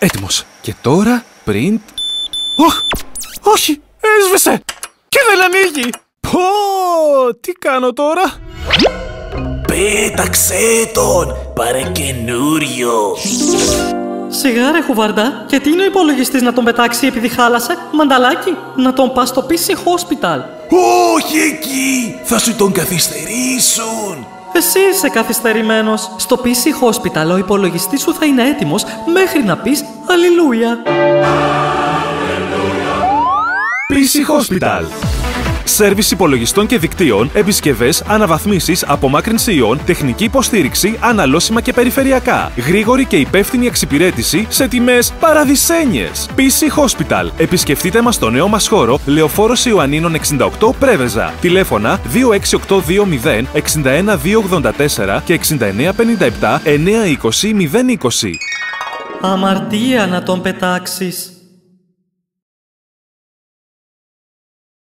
Έτοιμος. Και τώρα, print... Όχι! Έσβησε! Και δεν ανοίγει! Πω! Τι κάνω τώρα? Πέταξε τον! Πάρε καινούριο! Σιγά ρε Χουβαρντά, γιατί είναι ο υπολογιστής να τον πετάξει επειδή χάλασε? Μανταλάκι, να τον πας στο PC Hospital. Όχι εκεί! Θα σου τον καθυστερήσουν! Εσύ είσαι καθυστερημένος. Στο PC Hospital ο υπολογιστής σου θα είναι έτοιμος μέχρι να πεις Αλληλούια. PC Hospital. Σέρβις υπολογιστών και δικτύων, επισκευές, αναβαθμίσεις, απομάκρυνση ιών, τεχνική υποστήριξη, αναλώσιμα και περιφερειακά. Γρήγορη και υπεύθυνη εξυπηρέτηση σε τιμές παραδεισένιες. PC Hospital. Επισκεφτείτε μας στο νέο μας χώρο, Λεωφόρος Ιωαννίνων 68 Πρέβεζα. Τηλέφωνα 26820 61284 και 6957 920 020. Αμαρτία να τον πετάξεις.